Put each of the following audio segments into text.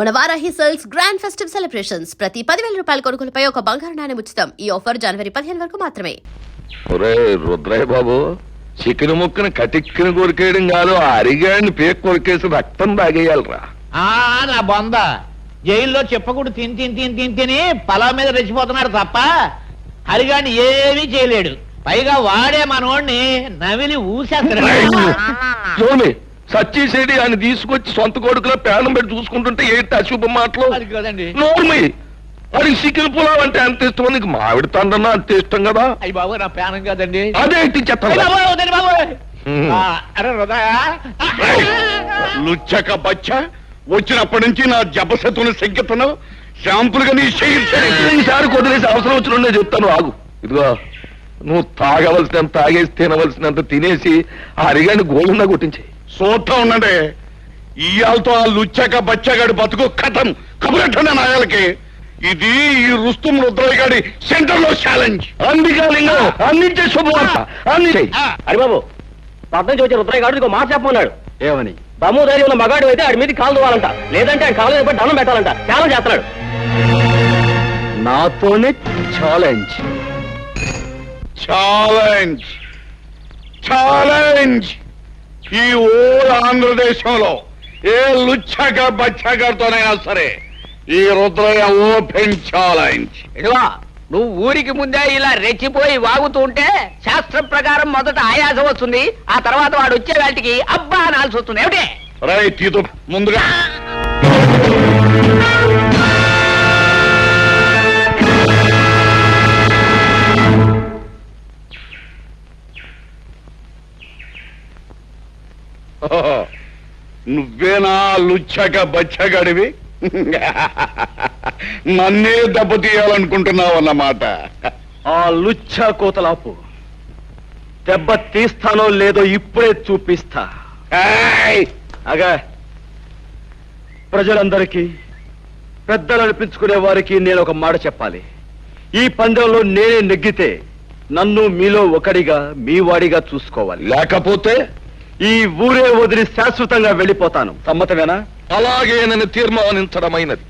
మన Varahi sales grand festive celebrations ప్రతి 10,000 రూపాయల కొనుగోలుపై ఒక బంగారు నాణెం ఉచితం. ఈ ఆఫర్ జనవరి 15 వరకు మాత్రమే. ఒరే రుద్రయ్య బాబు, చికెన్ ముక్కను కటిక్కిన కొరికేయడం కాదు, అరిగాడిని పేక్ కొరికేసి రక్తం తాగేయాలరా. నా బొంద జైల్లో చెప్పకూడదు తిని తిని తిని తిని తిని పొలం మీద రెచ్చిపోతున్నాడు తప్ప హరిగాడిని ఏమీ చేయలేడు. పైగా వాడే మనోడిని నవిలి ఊసేస్తాడు. సచ్చిసేడి ఆయన తీసుకొచ్చి సొంత కొడుకులో పేనం పెట్టి చూసుకుంటుంటే ఏంటి అశుభ మాటలు? అది కదండి. నోర్మి వాడికి చికెన్ పులావ్ అంటే అంత ఇష్టం, నీకు మామిడి తండ్రన్నా అంత ఇష్టం కదా. అయ్యి బాబు నా పేనం కదండి. అదేంటి చెత్త లుచ్చక బచ్చ వచ్చినప్పటి నుంచి నా జపశతుని సంకెత్తున్నావు. శాంపుల్గా నీ ఈసారి కొద్దిలేసి అవసరం వచ్చిన చెప్తాను, ఆగు. ఇదిగో నువ్వు తాగవలసినంత తాగేసి తినవలసినంత తినేసి ఆ అరిగాని గోళంగా కొట్టించే. సోతా ఉండండి. ఇయాలతో ఆ లుచ్చక బచ్చగాడి బతుకు కథం కబురెట్టండి నాయాలకి. ఇది ఈ రుస్తుం రుద్రయ్య గారి సెంటర్ లో ఛాలెంజ్. అందుకే అందించే శుభవార్త అందించే. హరిబాబు పద్నం చూసి రుద్రయ్య గారు ఇంకో మాట చెప్పమన్నాడు. ఏమని? దమ్ము ధైర్యం ఉన్న మగాడు అయితే ఆడి మీద కాలు దువ్వాలంట, లేదంటే ఆయన కాలు మీద దండం పెట్టాలంట. ఛాలెంజ్ చేస్తున్నాడు. నాతోనే ఛాలెంజ్. Challenge challenge. ఈ ఓ ఆంధ్రదేశంలో ఏ లుచ్చక బచ్చగారితోనైనా సరే ఈ రుద్రయ్య ఓపెన్ ఛాలెంజ్. ఇదిగో నువ్వు ఊరికి ముందే ఇలా రెచ్చిపోయి వాగుతూ ఉంటే శాస్త్రం ప్రకారం మొదట ఆయాసం వస్తుంది, ఆ తర్వాత వాడు వచ్చే వాటికి అబ్బా అనాల్సి వస్తుంది. ఏమిటి రైతు ముందుగా నువ్వేనా లుచ్చక బచ్చగడివి? నన్నే దెబ్బతీయాలనుకుంటున్నావు అన్నమాట. ఆ లుచ్చ కోతలాపు దెబ్బ తీస్తానో లేదో ఇప్పుడే చూపిస్తా. అగా ప్రజలందరికీ పెద్దలు అనిపించుకునే వారికి నేను ఒక మాట చెప్పాలి. ఈ పందెంలో నేనే నెగ్గితే నన్ను మీలో ఒకడిగా మీ వాడిగా చూసుకోవాలి, లేకపోతే ఈ ఊరే వదిలి శాశ్వతంగా వెళ్ళిపోతాను. సమ్మతమేనా? అలాగే నన్ను తీర్మానించడమైనది.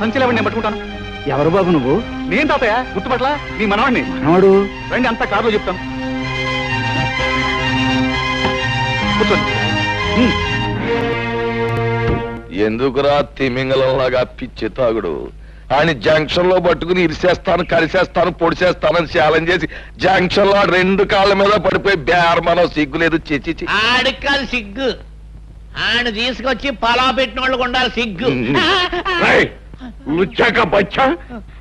సంచిలేవండి నేను పట్టుకుంటాను. ఎవరు బాబు నువ్వు? నేను తాతయ్య గుర్తుపట్ల నీ మనవాడిని. మనవాడు? రండి అంతా కారులో చెప్తాను. కూర్చోండి. ఎందుకురా తిమింగలంలాగా పిచ్చి తాగుడు? ఆయన జంక్షన్ లో పట్టుకుని ఇరిసేస్తాను, కరిసేస్తాను, పొడిసేస్తానని ఛాలెంజ్ చేసి జంక్షన్ లో 2 కాళ్ళ మీద పడిపోయి బేరమనం సిగ్గులేదు. చిచి ఆడికి కాదు సిగ్గు, ఆయన తీసుకొచ్చి పలా పెట్టిన వాళ్ళకు ఉండాలి సిగ్గు. లుచ్చాక బచ్చా,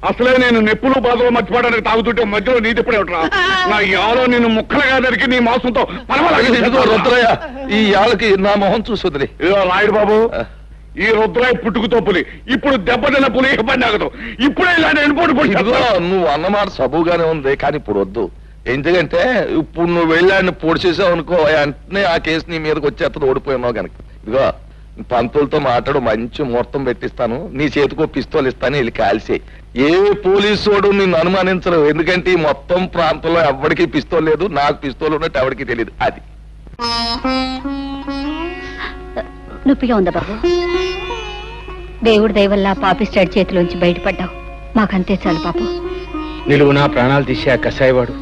అసలే నేను నెప్పులు బాధలు మర్చిపోవడానికి తాగుతుంటే మధ్యలో నీ తిప్పుడే ఉంటా. నా యాలో నేను ముక్కలుగా దరికి నీ మాంసంతో రుద్రయ్య, ఈ యాళ్ళకి నా మొహం చూసి వదిలే. రాయుడు బాబు, ఈ రుద్రాయి పుట్టుకుతో పులి, ఇప్పుడు దెబ్బతిన్న పులి ఇబ్బంది ఆగదు. ఇప్పుడే ఇలా నేను నువ్వు అన్నమాట సబుగానే ఉంది, కానీ ఇప్పుడు వద్దు. ఎందుకంటే ఇప్పుడు నువ్వు వెళ్ళాన్ని పొడిచేసావు అనుకో, వెంటనే ఆ కేసు నీ మీదకి వచ్చేస్తుంది, ఓడిపోయినావు కనుక. ఇదిగో పంతులతో మాట్లాడు, మంచి ముహూర్తం పెట్టిస్తాను, నీ చేతికో పిస్తోల్ ఇస్తాను, వెళ్ళి కాల్సే. ఏ పోలీసోడు నిన్ను అనుమానించరు, ఎందుకంటే ఈ మొత్తం ప్రాంతంలో ఎవరికి పిస్తోల్ లేదు, నాకు పిస్తోల్ ఉన్నట్టు ఎవరికి తెలియదు. అది నొప్పిగా ఉందా బాబు? దేవుడి దయ వల్ల పాపిస్టాడి చేతిలోంచి బయటపడ్డావు, మాకంతే చాలు పాపం. నిలువు నా ప్రాణాలు తీసే ఆ కసాయివాడు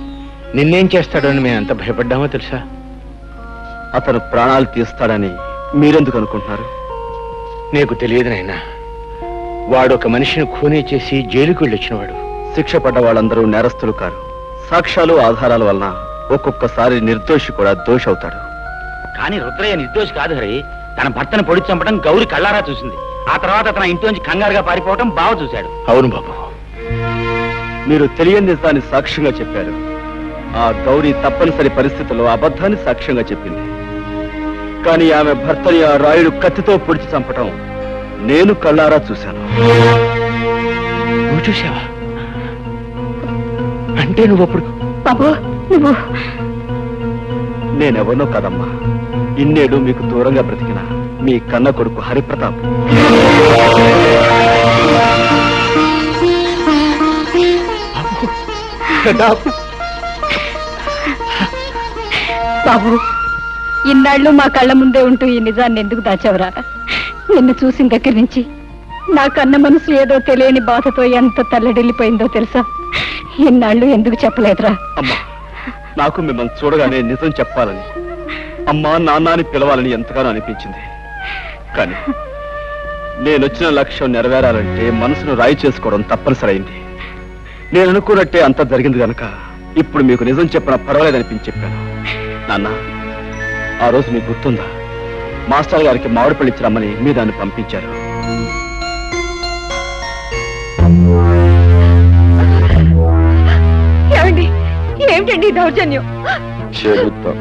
నిన్నేం చేస్తాడని మేము ఎంత భయపడ్డామో తెలుసా? అతను ప్రాణాలు తీస్తాడని మీరెందుకు అనుకుంటున్నారు? నీకు తెలియదు నాయనా, వాడు ఒక మనిషిని ఖూనీ చేసి జైలుకు వెళ్ళొచ్చినవాడు. శిక్ష పడ్డ వాళ్ళందరూ నేరస్తులు కారు. సాక్ష్యాలు ఆధారాల వలన ఒక్కొక్కసారి నిర్దోషి కూడా దోషి అవుతాడు. కానీ రుద్రయ్య నిర్దోషి కాదు హరి. తన భర్తను పొడి చంపడం గౌరి కళ్ళారా చూసింది. ఆ తర్వాత తన ఇంట్లోంచి కంగారుగా పారిపోవడం బావ చూశాడు. అవును బాబు, మీరు తెలియని నిజాన్ని సాక్ష్యంగా చెప్పారు. ఆ గౌరీ తప్పనిసరి పరిస్థితుల్లో అబద్ధాన్ని సాక్ష్యంగా చెప్పింది. కానీ ఆమె భర్తని ఆ రాయుడు కత్తితో పొడిచి చంపటం నేను కళ్ళారా చూశాను. నువ్వు చూసావా? అంటే నువ్వు అప్పుడు బాబు నువ్వు నేనెవరినో కాదమ్మా, ఇన్నేడు మీకు దూరంగా బ్రతికిన మీ కన్న కొడుకు హరిప్రతాప్. బాబు ఇన్నాళ్ళు మా కళ్ళ ముందే ఉంటూ ఈ నిజాన్ని ఎందుకు దాచావురా? నిన్ను చూసిన దగ్గర నుంచి నా కన్న మనసు ఏదో తెలియని బాధతో ఎంత తల్లడిల్లిపోయిందో తెలుసా? ఇన్నాళ్ళు ఎందుకు చెప్పలేదురా? అమ్మా, నాకు మిమ్మల్ని చూడగానే నిజం చెప్పాలని, అమ్మా నాన్న అని పిలవాలని ఎంతగానో అనిపించింది. కానీ నేనొచ్చిన లక్ష్యం నెరవేరాలంటే మనసును రాయి చేసుకోవడం తప్పనిసరైంది. నేను అనుకున్నట్టే అంతా జరిగింది కనుక ఇప్పుడు మీకు నిజం చెప్పిన పర్వాలేదనిపించి చెప్పాను. నాన్న, ఆ రోజు మీకు గుర్తుందా? మాస్టర్ గారికి మామిడిపల్లి ఇచ్చిరమ్మని మీ దాన్ని పంపించారు. ఏమిటండి దౌర్జన్యం? చెబుతాం.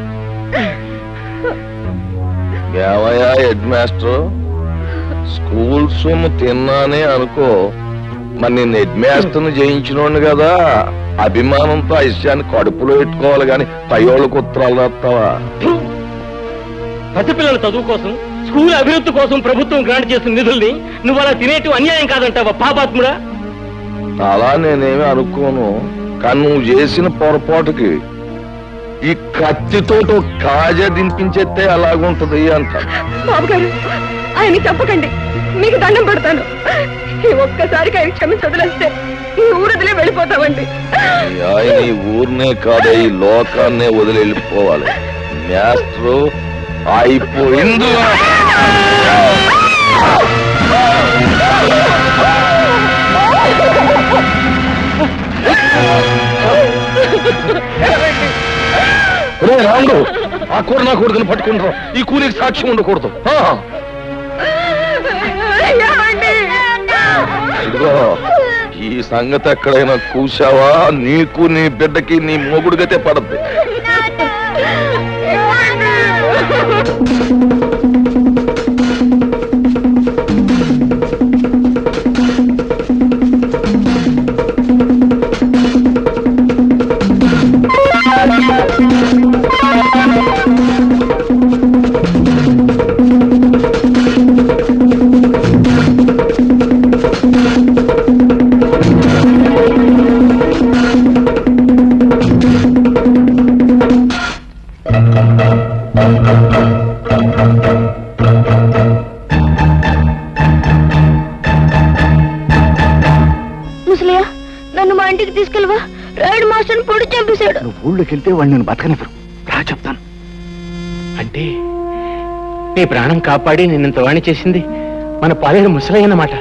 ఏమయ్యా హెడ్ మాస్టర్, స్కూల్ సొమ్ము తిన్నానే అనుకో, మరి నేను హెడ్ మాస్టర్ని జయించినోండి కదా, అభిమానంతో ఆ విషయాన్ని కడుపులో పెట్టుకోవాలి గాని పయ్యోళ్ళకు ఉత్తరాలు రాస్తావా? పసిపిల్లల చదువు కోసం, స్కూల్ అభివృద్ధి కోసం ప్రభుత్వం గ్రాంట్ చేసిన నిధుల్ని నువ్వు అలా తినేటి అన్యాయం కాదంటావా పాపాత్ముడా? అలా నేనేమి అనుకోను, కానీ నువ్వు చేసిన పొరపాటుకి ఈ కత్తితో కాజా దింపించేస్తే అలాగుంటది అంట. బాబు గారు, ఆయన చెప్పకండి, మీకు దండం పెడతాను. ఈ ఒక్కసారికి ఆయన క్షమించి వదిలేస్తే ఈ ఊరదిలే వెళ్ళిపోతామండి. ఆయన ఈ ఊరినే కాదు, ఈ లోకాన్నే వదిలి వెళ్ళిపోవాలి. మాస్టరు అయిపోయింది. రాముడు, ఆ కూర నా కొడుకుని పట్టుకుంటాం, ఈ కూలికి సాక్ష్యం ఉండకూడదు. ఇదిగో, ఈ సంగతి ఎక్కడైనా కూసావా నీకు నీ బిడ్డకి నీ మొగుడిగతే పడద్దు. జోలికి వెళ్తే వాళ్ళు నేను బతకనివ్వరు. రా చెప్తాను. అంటే నీ ప్రాణం కాపాడి నిన్నంత వాణి చేసింది మన పాలేరు ముసలయ్య అన్నమాట.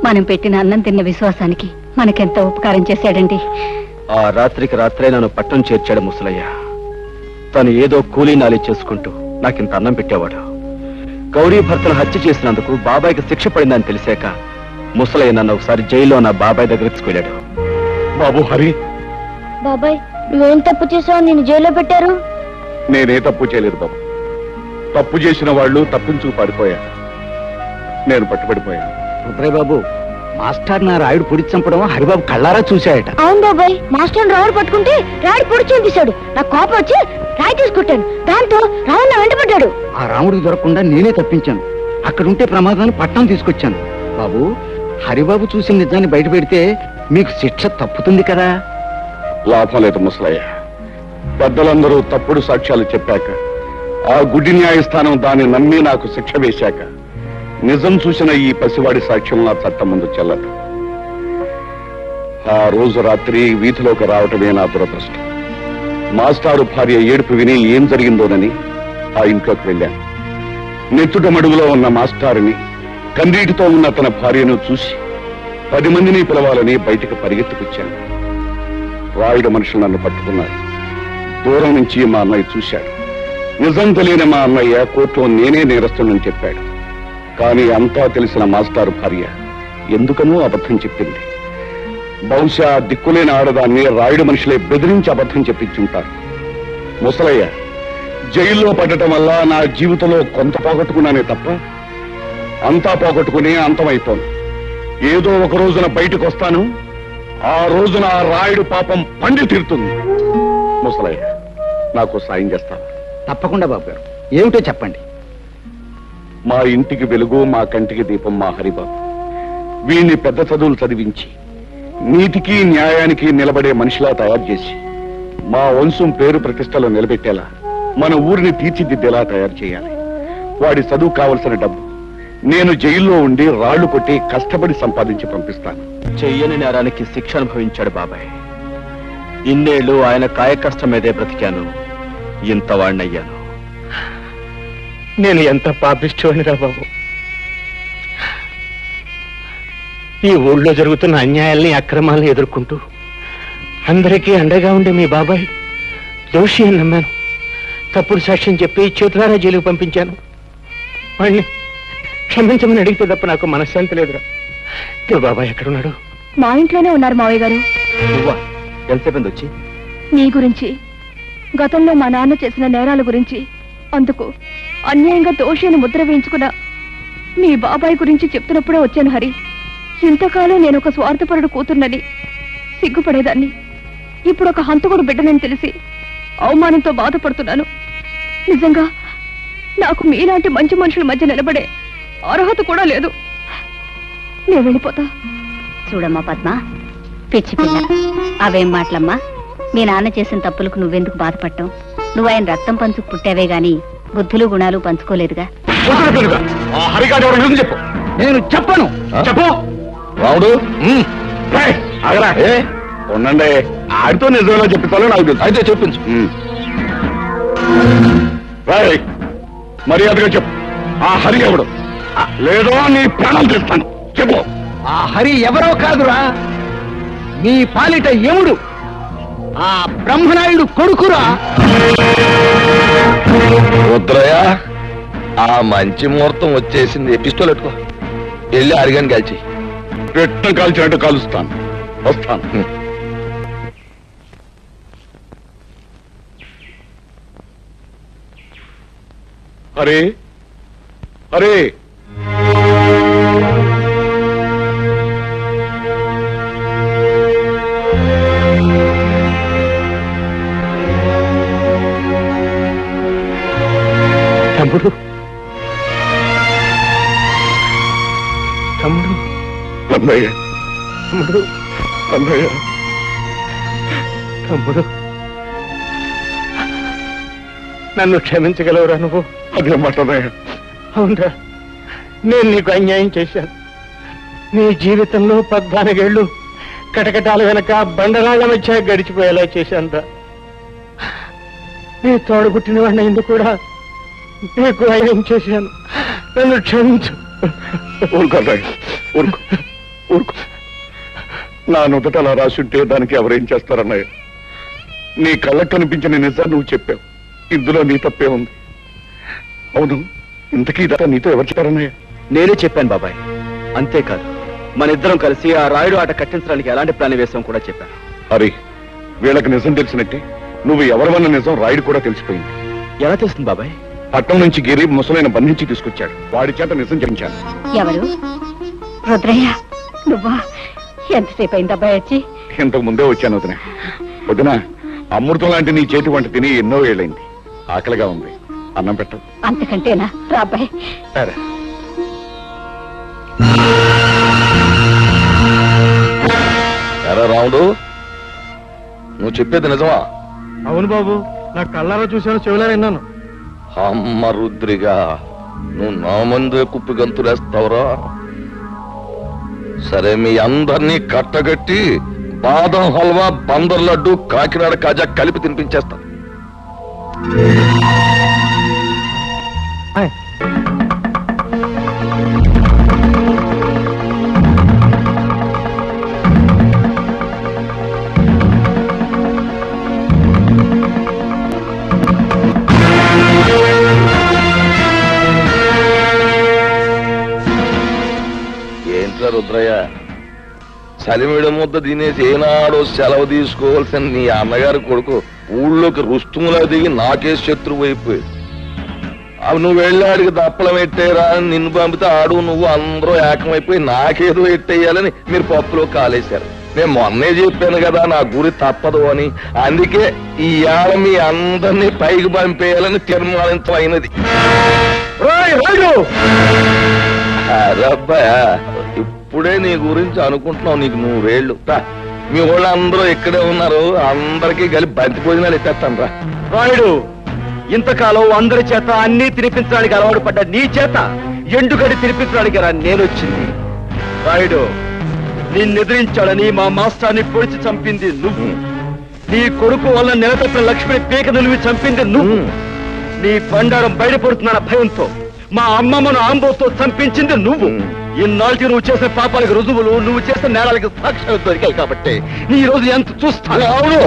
మనం పెట్టిన అన్నం తిన్న విశ్వాసానికి మనకెంత ఉపకారం చేశాడండి. ఆ రాత్రికి రాత్రే నన్ను పట్టణం చేర్చాడు ముసలయ్య. తను ఏదో కూలీ నాలి చేసుకుంటూ నాకింత అన్నం పెట్టేవాడు. గౌరీ భర్తను హత్య చేసినందుకు బాబాయ్కి శిక్ష పడిందని తెలిసాక ముసలయ్య నన్ను ఒకసారి జైల్లో నా బాబాయ్ దగ్గర తీసుకెళ్ళాడు. బాబు హరి, బాబాయ్ నువ్వేం తప్పు చేసావు? నిన్ను జైల్లో పెట్టారు. నేనే తప్పు చేయలేదు బాబు. తప్పు చేసిన వాళ్ళు తప్పించుకు పారిపోయారు. నేను పట్టుబడిపోయాను. రుద్రయ్య బాబు, మాస్టర్ నా రాయుడు పొడి చంపడం హరిబాబు కళ్ళారా చూశాయట. అవును బాబాయ్, మాస్టర్ రావుడు పట్టుకుంటే రాయుడు పొడి చంపేశాడు. నాకు కోపం వచ్చి రాయి తీసుకొట్టాను. దాంతో రావుడు నా వెంటబడ్డాడు. ఆ రాముడికి దొరకకుండా నేనే తప్పించాను. అక్కడుంటే ప్రమాదాన్ని పట్నం తీసుకొచ్చాను. బాబు, హరిబాబు చూసిన నిజాన్ని బయట పెడితే మీకు శిక్ష తప్పుతుంది కదా. లాభం లేదు ముసలయ్య. పెద్దలందరూ తప్పుడు సాక్ష్యాలు చెప్పాక, ఆ గుడి న్యాయస్థానం దాన్ని నమ్మి నాకు శిక్ష వేశాక, నిజం చూసిన ఈ పసివాడి సాక్ష్యం నా చట్టం ముందు చెల్లదు. ఆ రోజు రాత్రి వీధిలోకి రావటమే నా దురదృష్టం. మాస్టారు భార్య ఏడుపు విని ఏం జరిగిందోనని ఆ ఇంట్లోకి వెళ్ళాను. నెత్తుట మడుగులో ఉన్న మాస్టారుని, కన్నీటితో ఉన్న తన భార్యను చూసి 10 మందిని పిలవాలని బయటికి పరిగెత్తుకొచ్చాను. రాయుడు మనుషులు నన్ను పట్టుకున్నారు. దూరం నుంచి మా అన్నయ్య చూశాడు. నిజం తెలియని మా అన్నయ్య కోర్టులో నేనే నేరస్తునని చెప్పాడు. కానీ అంతా తెలిసిన మాస్టారు భార్య ఎందుకనో అబద్ధం చెప్పింది. బహుశా దిక్కులేని ఆడదాన్ని రాయుడు మనుషులే బెదిరించి అబద్ధం చెప్పించుంటారు. ముసలయ్య, జైల్లో పడటం వల్ల నా జీవితంలో కొంత పోగొట్టుకున్నానే తప్ప అంతా పోగొట్టుకుని అంతమైపోను. ఏదో ఒక రోజున బయటకు వస్తాను. ఆ రోజున ఆ రాయుడు పాపం పండి తీరుతుంది. ముసలయ్య, నాకు సాయం చేస్తావా? తప్పకుండా బాబు గారు. ఏమిటో చెప్పండి. మా ఇంటికి వెలుగు, మా కంటికి దీపం మా హరిబాబు. వీణ్ణి పెద్ద చదువులు చదివించి నీతికి న్యాయానికి నిలబడే మనిషిలా తయారు చేసి మా వంశం పేరు ప్రతిష్టలో నిలబెట్టేలా, మన ఊరిని తీర్చిదిద్దేలా తయారు చేయాలి. వాడి చదువు కావలసిన డబ్బు నేను జైల్లో ఉండి రాళ్లు కొట్టి కష్టపడి సంపాదించి పంపిస్తాను. చెయ్యని నేరానికి శిక్ష అనుభవించాడు బాబాయ్. ఇన్నేళ్లు ఆయన కాయకష్టం మీదే బ్రతికాను. ఇంత వాణ్ణయ్యాను. నేను ఎంత పాపిష్టోనిరా బాబు. ఈ ఊళ్ళో జరుగుతున్న అన్యాయాల్ని, అక్రమాలను ఎదుర్కొంటూ అందరికీ అండగా ఉండే మీ బాబాయ్ దోషి అని నమ్మాను. తప్పుడు సాక్ష్యం చెప్పి చేతులారా జైలుకు పంపించాను. వాణ్ణి క్షమించమని అడిగితే తప్ప నాకు మనశ్శాంతి లేదురా. మీ బాబాయ్ ఎక్కడున్నాడు? మా ఇంట్లోనే ఉన్నారు మావయ్య గారు. నువ్వా? ఎంతసేపు వచ్చి? నీ గురించి, గతంలో మా నాన్న చేసిన నేరాల గురించి, అందుకు అన్యాయంగా దోషిని ముద్ర వేయించుకున్నా మీ బాబాయ్ గురించి చెప్తున్నప్పుడే వచ్చాను హరి. ఇంతకాలం నేను ఒక స్వార్థపరుడు కూతుర్నని సిగ్గుపడేదాన్ని. ఇప్పుడు ఒక హంతకుడు బిడ్డనని తెలిసి అవమానంతో బాధపడుతున్నాను. నిజంగా నాకు మీలాంటి మంచి మనుషుల మధ్య నిలబడే అర్హత కూడా లేదు. నేను వెళ్ళిపోతా. చూడమ్మా పద్మ, పిచ్చి పిల్ల, అవేం మాటలమ్మా. మీ నాన్న చేసిన తప్పులకు నువ్వెందుకు బాధపడటం? నువ్వు ఆయన రక్తం పంచుకు పుట్టావే గాని బుద్ధులు గుణాలు పంచుకోలేదుగా. చెప్పు. నేను చెప్పను. చెప్పు రావుడు. ఉండండి, ఆడితో నిజంగా చెప్తాను నాకు తెలుసు. అయితే చెప్పించు. మర్యాదగా చెప్పు, ఆ హరి ఎవడు? లేదో నీ ప్రాణం తెస్తాను. చెప్పు. ఆ హరి ఎవరో కాదురా, మీ పాలిట యముడు, ఆ బ్రహ్మనాయుడు కొడుకురా. రుద్రయ్య, ఆ మంచి ముహూర్తం వచ్చేసింది. పిస్టోల్ పెట్టుకో, వెళ్ళి అరిగాని కాల్చి. పెట్ట కాల్చినట్టు కాలుస్తాను. వస్తాను. హరే హరే, తమ్ముడు, తమ్ముడు, అన్నయ్య, తమ్ముడు, అన్నయ్య. తమ్ముడు, నన్ను క్షమించగలవురా నువ్వు? అదే మాట అన్నయ్య. అవునరా, నేను నీకు అన్యాయం చేశాను. నీ జీవితంలో 14 ఏళ్ళు కటకటాల వెనక బండరాళ్ల మధ్య గడిచిపోయేలా చేశానురా. నీ తోడు పుట్టిన వాడిని ఎందుకు కూడా నీకు అయ్యం చేశాను. నన్ను క్షమించు. ఊరుకో రాయుడు, ఊరుకో ఊరుకో. నా నుదుట అలా రాసుంటే దానికి ఎవరేం చేస్తారన్నయ్య? నీ కళ్ళకు కనిపించిన నిజాన్ని నువ్వు చెప్పావు. ఇందులో నీ తప్పే ఉంది. అవును, ఇంతకీ ఇదంతా నీతో ఎవరు చెప్పారన్నయ్య? నేనే చెప్పాను బాబాయ్. అంతేకాదు, మన ఇద్దరం కలిసి ఆ రాయుడు ఆట కట్టించడానికి ఎలాంటి ప్లాన్ వేసాం కూడా చెప్పాను. అరే, వీళ్ళకి నిజం తెలిసినట్టే నువ్వు ఎవరివన్న నిజం రాయుడు కూడా తెలిసిపోయింది. ఎలా తెలుస్తుంది బాబాయ్? పట్టణం నుంచి గిరి ముసలైన బంధించి తీసుకొచ్చాడు. వాడి చేత నిజం చెప్పించాను. ఎవరు? రుద్రయ్య నువ్వా? ఎంతసేపు అయింది అబ్బాయి వచ్చి? ఇంతకు ముందే వచ్చాను వదిన. వదిన, అమృతం లాంటి నీ చేతి వంట తిని ఎన్నో ఏళ్ళైంది. ఆకలిగా ఉంది, అన్నం పెట్టు. అంతకంటేనా? రా అబ్బాయి. సరే. ఎరా రాముడు, నువ్వు చెప్పేది నిజమా? అవును బాబు, నా కళ్ళారా చూశాను, చెవులారా విన్నాను. అమ్మ రుద్రిగా, నువ్వు నా ముందే కుప్పి గంతులేస్తావురా? సరే, మీ అందరినీ కట్టగట్టి బాదం హల్వా, బందర్ లడ్డు, కాకినాడ కాజా కలిపి తినిపించేస్తా. ఏంట్రా రుద్రయ్య, చలిమిడ ముద్ద తినేసి ఏనాడో సెలవు తీసుకోవాల్సిన నీ అన్నగారి కొడుకు ఊళ్ళోకి రుస్తుములా దిగి నాకే శత్రువు అయిపోయాడు. అవి నువ్వు వెళ్ళాడికి దప్పలం ఎట్టేరా అని నిన్ను పంపితే ఆడు నువ్వు అందరూ ఏకమైపోయి నాకేదో ఎట్టేయాలని మీరు పప్పులో కాలేశారు. నేను మొన్నే చెప్పాను కదా నా గురి తప్పదు అని. అందుకే ఈ ఏళ మీ అందరినీ పైకి పంపేయాలని తీర్మానించమైనది. అరబ్బాయా, ఇప్పుడే నీ గురించి అనుకుంటున్నావు. నీకు 100 ఏళ్ళు రా. మీ వాళ్ళందరూ ఇక్కడే ఉన్నారు, అందరికీ కలిపి బంతి భోజనాలు ఎత్తేస్తాను రా. రాయుడు, ఇంతకాలం అందరి చేత అన్ని తినిపించడానికి అలవాటు పడ్డ నీ చేత ఎండుగడి తినిపించడానికి రా నేనొచ్చింది. రాయుడు, నిన్నెదిరించాడని మా మాస్టర్ని పొడిచి చంపింది నువ్వు. నీ కొడుకు వల్ల నెలతప్పిన లక్ష్మిని పీక నిలివి చంపింది నువ్వు. నీ బండారం బయటపడుతున్న భయంతో మా అమ్మమ్మను ఆంబోతో చంపించింది నువ్వు. ఇన్నాళ్ళకి నువ్వు చేసిన పాపాలకు రుజువులు, నువ్వు చేసిన నేరాలకు సాక్ష్యాలు దొరికాయి కాబట్టి నీ రోజు ఎంత చూస్తాను. అవును,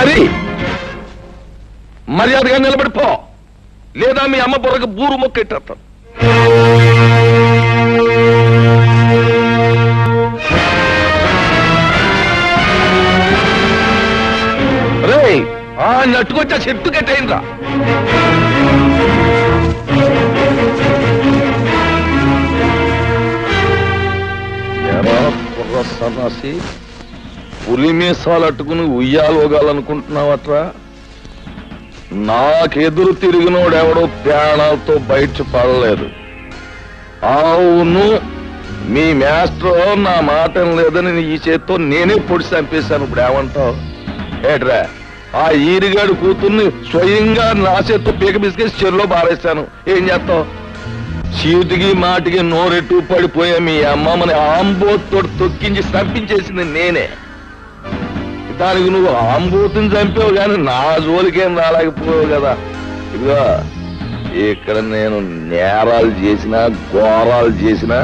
హరి, మర్యాదగా నిలబడిపో, లేదా మీ అమ్మ బుర్రకు బూరు మొక్కెట్టేస్తాను. రే, ఆ నట్టుకొచ్చా చెట్టు కట్టయిందిరా. ఎరా కుర్ర సన్నాసి, పులి మీసాలు అట్టుకుని ఉయ్యాలోగాలనుకుంటున్నావట్రా? నాకెదురు తిరిగినోడెవడో ప్రాణాలతో బయట పడలేదు. అవును, మీ మాస్టర్ నా మాట లేదని ఈ చేత్తో నేనే పొడి చంపేశాను. ఇప్పుడు ఏమంటావు? ఏట్రా, ఆ ఈరిగాడు కూతుర్ని స్వయంగా నా చేత్తో పీక బిస్కెట్ చెరులో బారేశాను. ఏం చేస్తావు? చీటికి మాటికి నోరెట్టు పడిపోయా మీ అమ్మమ్మని ఆంబోతో తొక్కించి చంపించేసింది నేనే. దానికి నువ్వు ఆంబోతుని చంపావు కానీ నా జోలికేం రాలేకపోయావు కదా. ఇదిగో ఇక్కడ నేను నేరాలు చేసినా ఘోరాలు చేసినా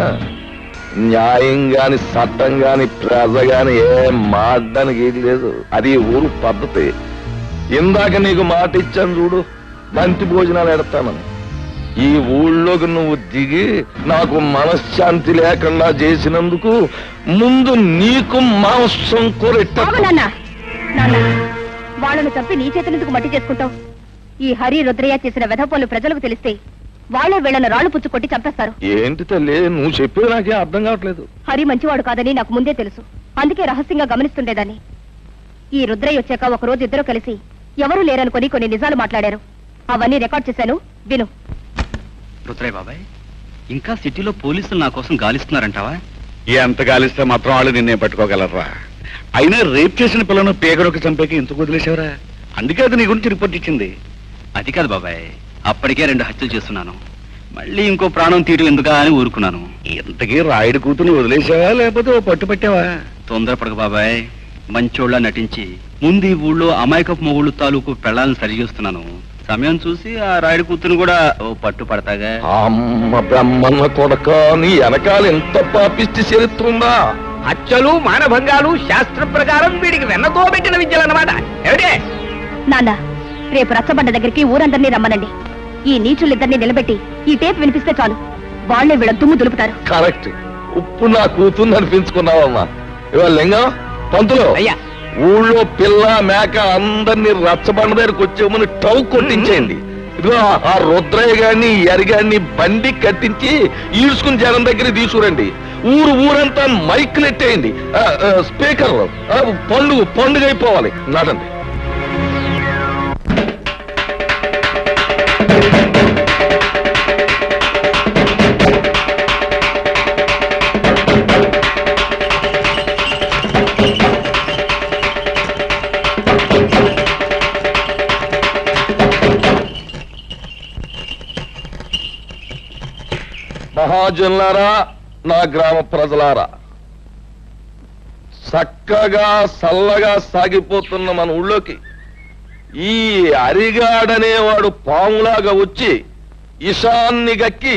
న్యాయం గాని చట్టం గాని ప్రజ గాని ఏం మాట్లాడడానికి ఏది లేదు. అది ఊరు పద్ధతి. ఇందాక నీకు మాట ఇచ్చాను చూడు, బంతి భోజనాలు ఎడతానని. ఈ ఊళ్ళోకి నువ్వు దిగి నాకు మనశ్శాంతి లేకుండా చేసినందుకు ముందు నీకు మాంసం కూరెట్ట. వాళ్ళను చంపి నీ చేతులెందుకు మట్టి చేసుకుంటావు? ఈ హరి రుద్రయ్య చేసిన వెధపోలు ప్రజలకు తెలిస్తే వాళ్ళే వీళ్ళను రాళ్లు పుచ్చు కొట్టి చంపేస్తారు. ఏంటి తల్లి నువ్వు చెప్పేది నాకే అర్థం కావట్లేదు. హరి మంచివాడు కాదని నాకు ముందే తెలుసు. అందుకే రహస్యంగా గమనిస్తుండేదాన్ని. ఈ రుద్రయ్య వచ్చాక ఒక రోజు ఇద్దరు కలిసి ఎవరూ లేరనుకొని కొన్ని నిజాలు మాట్లాడారు. అవన్నీ రికార్డ్ చేశాను, విను. రుద్రయ్య బాబాయ్, ఇంకా సిటీలో పోలీసులు నా కోసం గాలిస్తున్నారంటావా? ఎంత గాలిస్తే మాత్రం వాళ్ళు నిన్నే పట్టుకోగలరా? అయినా రేప్ చేసిన పిల్లను పేగడొక చంపేకి ఎందుకు వదిలేసావరా? అందుకే అది నీ గురించి రిపోర్ట్ ఇచ్చింది. అది కాదు బాబాయ్, అప్పటికే 2 హత్యలు చేస్తున్నాను. మళ్ళీ ఇంకో ప్రాణం తీయడం ఎందుకా అని ఊరుకున్నాను. ఇంతకీ రాయుడు కూతుని వదిలేసావా లేకపోతే ఓ పట్టు పట్టావా? తొందరపడక బాబాయ్, మంచోళ్ళ నటించి ముందు ఈ ఊళ్ళో అమాయకపు మొగుళ్ళు తాలూకు పెళ్ళాలను సరిచేస్తున్నాను. సమయం చూసి ఆ రాయుడు కూతురు కూడా ఓ పట్టు పడతాగా. అమ్మ బ్రహ్మన్న కొడక, నీ వెనకాల ఎంత పాపిష్టి చరిత్రుందా? హత్యలు మానభంగాలు శాస్త్ర ప్రకారం వీడికి వెన్నతో పెట్టిన విద్యలన్నమాట. ఏమిటే నాన్న, రేపు రచ్చబండ దగ్గరికి ఊరందరినీ రమ్మనండి. ఈ నీచులిద్దరినీ నిలబెట్టి ఈ టేప్ వినిపిస్తే చాలు, వాళ్లే వీళ్ళ దుమ్ము దులుపుతారు. కరెక్ట్. ఉప్పు నా కూతుర్ని అనిపించుకున్నావమ్మా. ఇవాళ లింగం పంతులు, అయ్యా, ఊళ్ళో పిల్ల మేక అందరినీ రచ్చబండ దగ్గరకు వచ్చేమని టౌ కొట్టించేయండి. ఇదిగో ఆ రుద్రయ్య గారిని ఎరిగాన్ని బండి కట్టించి ఈడ్చుకుని జనం దగ్గర తీసుకురండి. ఊరంతా మైకులు ఎట్టేయండి, స్పీకర్. పండుగ అయిపోవాలి. నడండి. మహాజనులారా, నా గ్రామ ప్రజలారా, చక్కగా చల్లగా సాగిపోతున్న మన ఊళ్ళోకి ఈ అరిగాడనేవాడు పాములాగా వచ్చి ఇషాన్ని గక్కి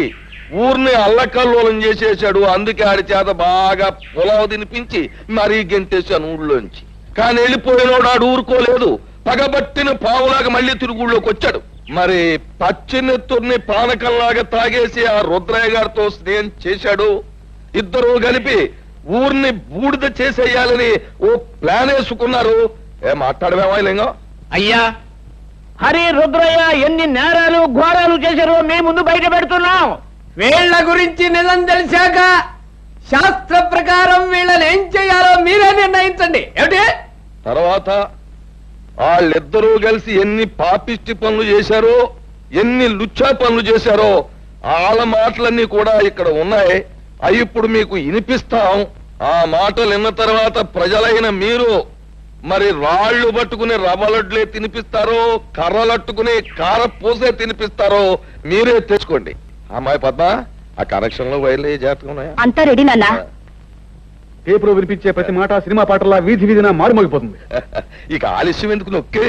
ఊరిని అల్లకల్లోలం చేసేశాడు. అందుకే ఆడి చేత బాగా పొలవ తినిపించి మరీ గెంటేశాను ఊళ్ళోంచి. కానీ వెళ్ళిపోయినోడు ఆడు ఊరుకోలేదు. పగబట్టిన పాములాగా మళ్ళీ తిరుగు ఊళ్ళోకి వచ్చాడు. మరి పచ్చినెత్తుర్ని పానకంలాగా తాగేసి ఆ రుద్రయ్య గారితో స్నేహం చేశాడు. ఇద్దరు కలిపి ఊరిని బూడిద చేసేయాలని ఓ ప్లాన్ వేసుకున్నారు. మాట్లాడమేమా లింగం? అయ్యా, హరి రుద్రయ్య ఎన్ని నేరాలు ఘోరాలు చేశారో మేము ముందు బయట పెడుతున్నాం. వీళ్ళ గురించి నిజం తెలిసాక శాస్త్ర ప్రకారం వీళ్ళని ఏం చేయాలో మీరే నిర్ణయించండి. ఏమిటి? తర్వాత వాళ్ళిద్దరూ కలిసి ఎన్ని పాపిష్టి పనులు చేశారో, ఎన్ని లుచ్చా పనులు చేశారో వాళ్ళ మాటలన్నీ కూడా ఇక్కడ ఉన్నాయి. అవి ఇప్పుడు మీకు వినిపిస్తాం. ఆ మాటలు విన్న తర్వాత ప్రజలైన మీరు మరి రాళ్లు పట్టుకుని రవ్వలడ్లే తినిపిస్తారో, కర్రలట్టుకుని కారపూసే తినిపిస్తారో మీరే తెచ్చుకోండి. అమ్మాయి పద్మ, ఆ కనెక్షన్ లో వైర్లు జాతకం ఉన్నాయా? అంతా రెడీ నాన్న. పేపర్ వినిపించే ప్రతి మాట సినిమా పాటలా వీధి వీధిన మారుమోగిపోతుంది. ఇక ఆలస్యం ఎందుకు, నొక్కే.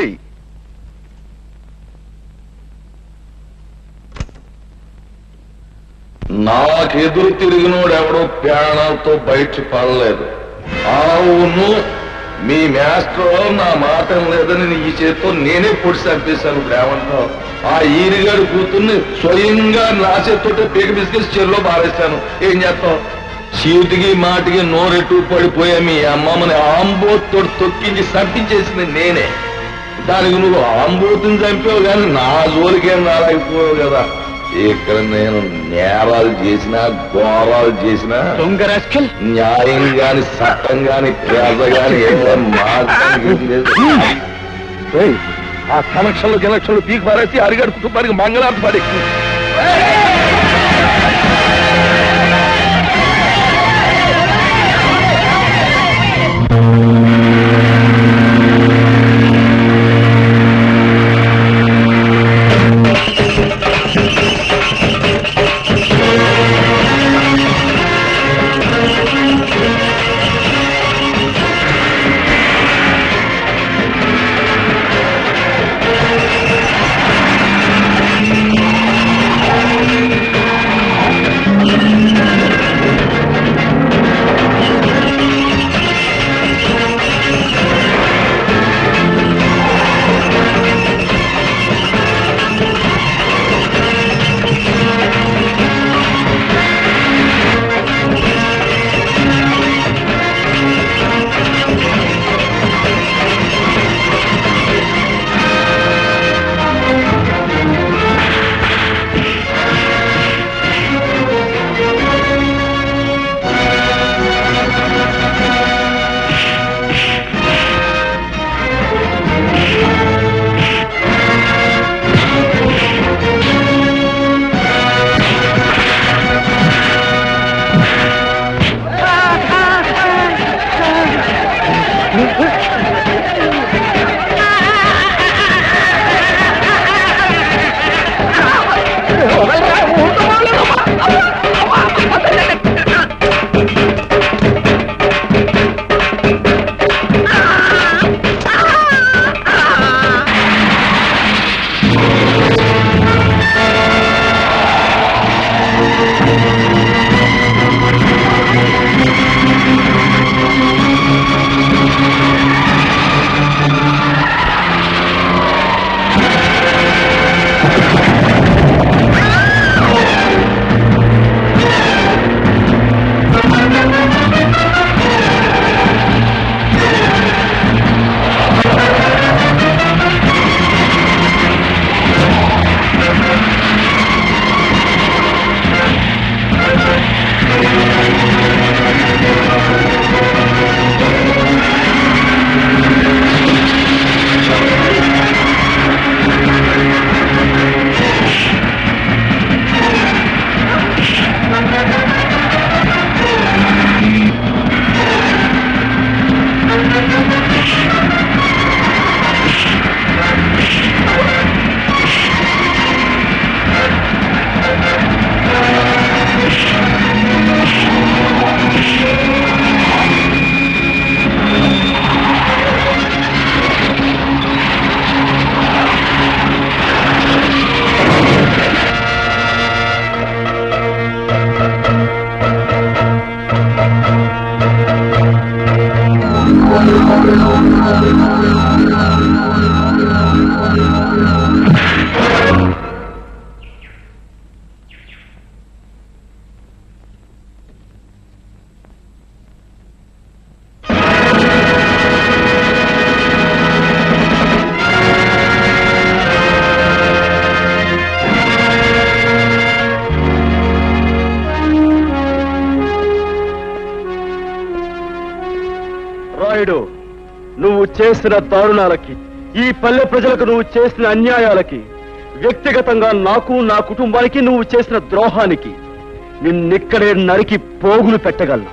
నాకెదురు తిరిగినోడు ఎవడో ప్రాణాలతో బయట పడలేదు. అవును, మీ మాస్టర్ నా మాట లేదని ఈ చేతితో నేనే పొడి చంపేశాను. ఇప్పుడు ఏమంటావు? ఆ ఈరిగాడు కూతుర్ని స్వయంగా నా చేతితో పీక బిస్కెట్ చెరులో బారేశాను. ఏం చేస్తావు? చీటికి మాటికి నోరెట్టు పడిపోయా మీ అమ్మమ్మని ఆంబోతో తొక్కించి చంపించేసింది నేనే. దానికి నువ్వు ఆంబోతుని చంపావు కానీ నా జోలికేం రాలేకపోయావు కదా. ఇక్కడ నేను నేరాలు చేసినా ఘోరాలు చేసినా న్యాయం గాని చట్టం గాని ప్రజ గాని ఏం మాట్లాడలేదు. ఆ కనెక్షన్లు పీకి పారేసి అరిగాడు కుటుంబానికి మంగళార్తి పడి నాయుడు, నువ్వు చేసిన దారుణాలకి, ఈ పల్లె ప్రజలకు నువ్వు చేసిన అన్యాయాలకి, వ్యక్తిగతంగా నాకు నా కుటుంబానికి నువ్వు చేసిన ద్రోహానికి నిన్నిక్కడే నరికి పోగులు పెట్టగలను.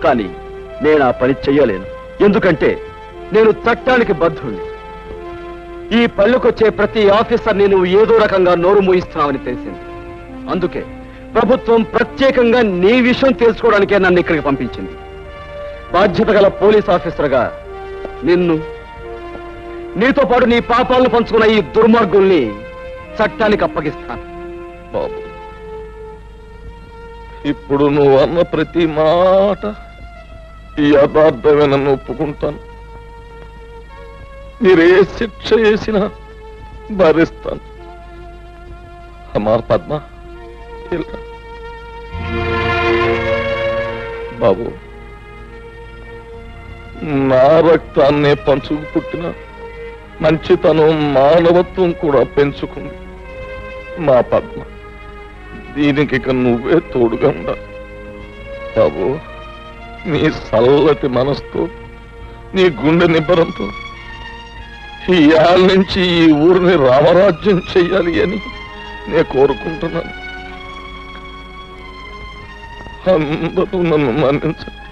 కానీ నేను ఆ పని చెయ్యలేను. ఎందుకంటే నేను చట్టానికి బద్ధుణ్ణి. ఈ పల్లెకొచ్చే ప్రతి ఆఫీసర్ని నువ్వు ఏదో రకంగా నోరు మూయిస్తున్నావని తెలిసింది. అందుకే ప్రభుత్వం ప్రత్యేకంగా నీ విషయం తెలుసుకోవడానికే నన్ను ఇక్కడికి పంపించింది. బాధ్యత గల పోలీస్ ఆఫీసర్గా నిన్ను, నీతో పాటు నీ పాపాలను పంచుకున్న ఈ దుర్మార్గుల్ని చట్టానికి అప్పగిస్తాను. బాబు, ఇప్పుడు నువ్వు అన్న ప్రతి మాట ఈ యథార్థమేనని ఒప్పుకుంటాను. మీరే శిక్ష చేసినా భరిస్తాను. అమ్మా పద్మ, ఇలా. బాబు, నా రక్తాన్నే పంచుకు పుట్టిన మంచితనం, మానవత్వం కూడా పెంచుకుంది మా పద్మ. దీనికి ఇక నువ్వే తోడుగా ఉండాలి. బాబు, నీ చల్లటి మనసుతో, నీ గుండె నిబ్బరంతో ఈ ఏళ్ళ నుంచి ఈ ఊరిని రామరాజ్యం చెయ్యాలి అని నేను కోరుకుంటున్నాను. అందరూ నన్ను మన్నించండి.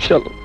సెలవు.